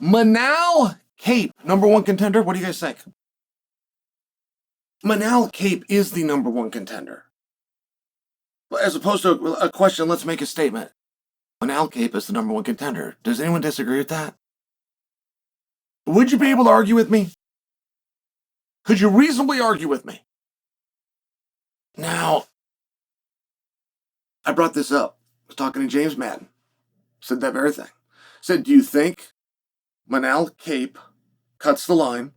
Manel Cape, number one contender. What do you guys think? Manel Cape is the number one contender. As opposed to a question, let's make a statement. Manel Cape is the number one contender. Does anyone disagree with that? Would you be able to argue with me? Could you reasonably argue with me? Now, I brought this up. I was talking to James Madden. Said that very thing. Said, do you think Manel Cape cuts the line in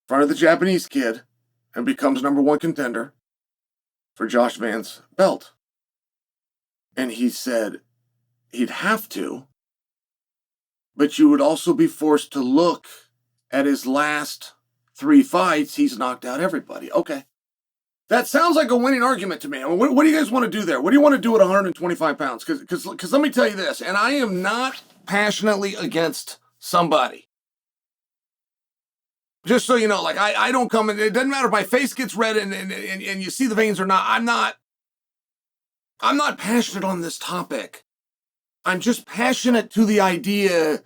front of the Japanese kid and becomes number one contender for Josh Van's belt? And he said he'd have to, but you would also be forced to look at his last 3 fights. He's knocked out everybody. Okay. That sounds like a winning argument to me. I mean, what do you guys want to do there? What do you want to do at 125 pounds? Because let me tell you this, and I am not passionately against somebody. Just so you know, like I don't come in, it doesn't matter if my face gets red and you see the veins or not. I'm not passionate on this topic. I'm just passionate to the idea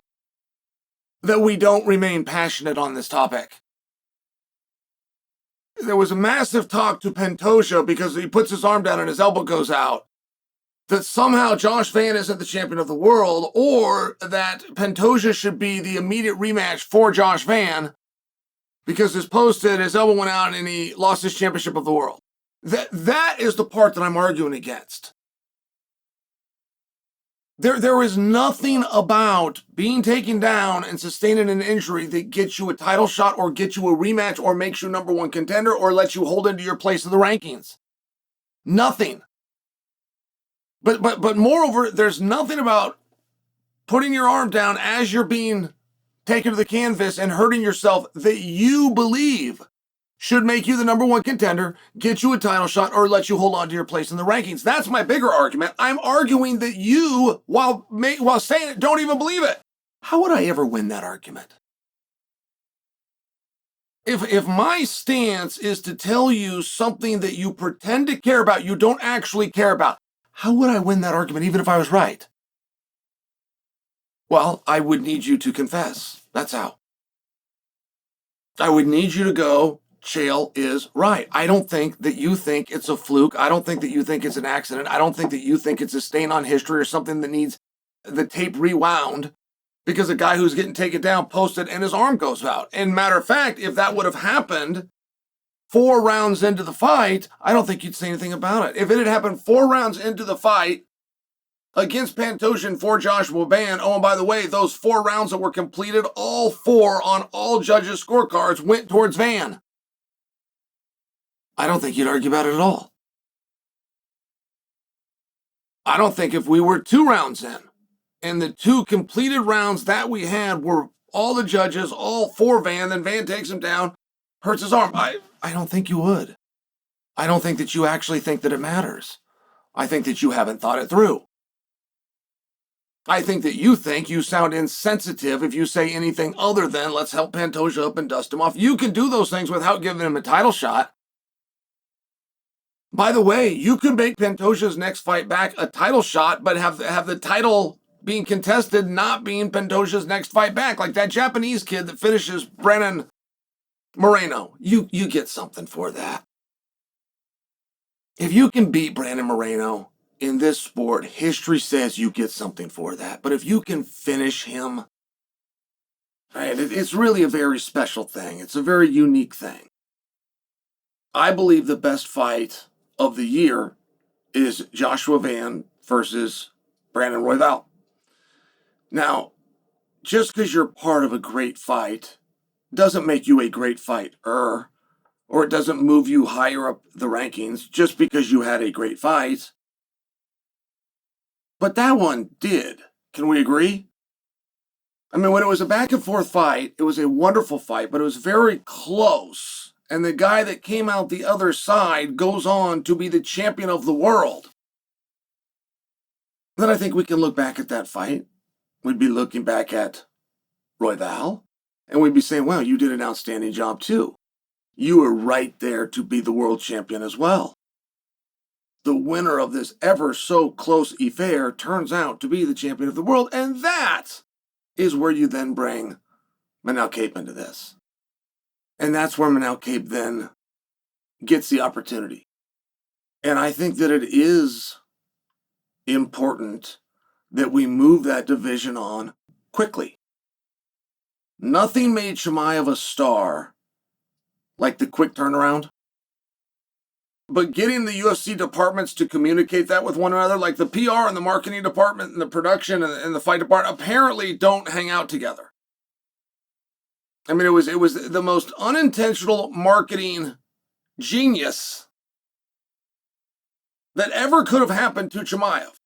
that we don't remain passionate on this topic. There was a massive talk to Pantoja because he puts his arm down and his elbow goes out, that somehow Josh Van isn't the champion of the world, or that Pantoja should be the immediate rematch for Josh Van because his posted, his elbow went out and he lost his championship of the world. That is the part that I'm arguing against. There is nothing about being taken down and sustaining an injury that gets you a title shot or gets you a rematch or makes you number one contender or lets you hold into your place in the rankings. Nothing. But moreover, there's nothing about putting your arm down as you're being taken to the canvas and hurting yourself that you believe should make you the number one contender, get you a title shot, or let you hold on to your place in the rankings. That's my bigger argument. I'm arguing that you, while saying it, don't even believe it. How would I ever win that argument? If my stance is to tell you something that you pretend to care about, you don't actually care about, how would I win that argument even if I was right? Well, I would need you to confess. That's how. I would need you to go, Chael is right. I don't think that you think it's a fluke. I don't think that you think it's an accident. I don't think that you think it's a stain on history or something that needs the tape rewound because a guy who's getting taken down posted and his arm goes out. And matter of fact, if that would have happened 4 rounds into the fight, I don't think you'd say anything about it. If it had happened 4 rounds into the fight against Pantoja and for Joshua Van, oh, and by the way, those 4 rounds that were completed, all 4 on all judges' scorecards went towards Van. I don't think you'd argue about it at all. I don't think if we were 2 rounds in, and the 2 completed rounds that we had were all the judges, all for Van, then Van takes him down, hurts his arm. I don't think you would. I don't think that you actually think that it matters. I think that you haven't thought it through. I think that you think you sound insensitive if you say anything other than let's help Pantoja up and dust him off. You can do those things without giving him a title shot. By the way, you could make Pantoja's next fight back a title shot, but have the title being contested not being Pantoja's next fight back. Like that Japanese kid that finishes Brandon Moreno. You get something for that. If you can beat Brandon Moreno in this sport, history says you get something for that. But if you can finish him, right, it's really a very special thing. It's a very unique thing. I believe the best fight of the year is Joshua Van versus Brandon Royval. Now, just because you're part of a great fight doesn't make you a great fighter, or it doesn't move you higher up the rankings just because you had a great fight. But that one did. Can we agree? I mean, when it was a back and forth fight, it was a wonderful fight, but it was very close. And the guy that came out the other side goes on to be the champion of the world. Then I think we can look back at that fight. We'd be looking back at Royval, and we'd be saying, well, you did an outstanding job too. You were right there to be the world champion as well. The winner of this ever so close affair turns out to be the champion of the world, and that is where you then bring Manel Cape into this. And that's where Manel Cape then gets the opportunity. And I think that it is important that we move that division on quickly. Nothing made Chimaev a star like the quick turnaround. But getting the UFC departments to communicate that with one another, like the PR and the marketing department and the production and the fight department, apparently don't hang out together. I mean, it was the most unintentional marketing genius that ever could have happened to Chimaev.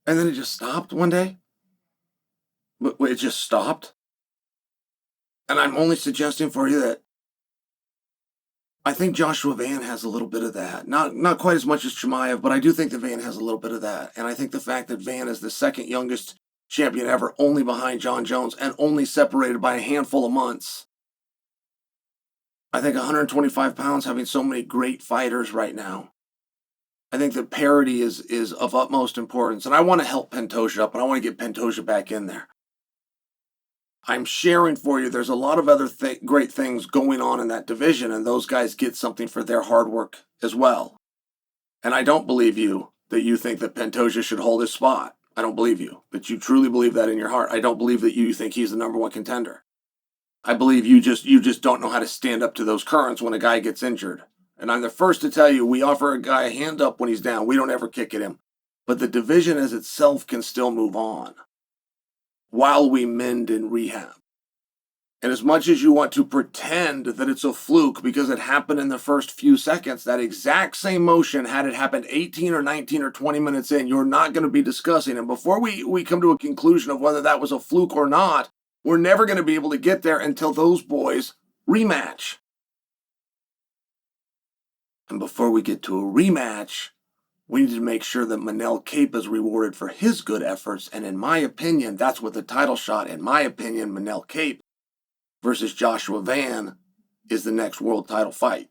And then it just stopped one day. It just stopped. And I'm only suggesting for you that I think Joshua Van has a little bit of that. Not quite as much as Chimaev, but I do think that Van has a little bit of that. And I think the fact that Van is the second youngest champion ever, only behind John Jones, and only separated by a handful of months. I think 125 pounds, having so many great fighters right now. I think that parity is of utmost importance. And I want to help Pantoja up, and I want to get Pantoja back in there. I'm sharing for you, there's a lot of other great things going on in that division, and those guys get something for their hard work as well. And I don't believe you that you think that Pantoja should hold his spot. I don't believe you, that you truly believe that in your heart. I don't believe that you think he's the number one contender. I believe you just don't know how to stand up to those currents when a guy gets injured. And I'm the first to tell you, we offer a guy a hand up when he's down. We don't ever kick at him. But the division as itself can still move on while we mend and rehab. And as much as you want to pretend that it's a fluke because it happened in the first few seconds, that exact same motion, had it happened 18 or 19 or 20 minutes in, you're not going to be discussing. And before we come to a conclusion of whether that was a fluke or not, we're never going to be able to get there until those boys rematch. And before we get to a rematch, we need to make sure that Manel Cape is rewarded for his good efforts. And in my opinion, that's what the title shot, in my opinion, Manel Cape versus Joshua Van is the next world title fight.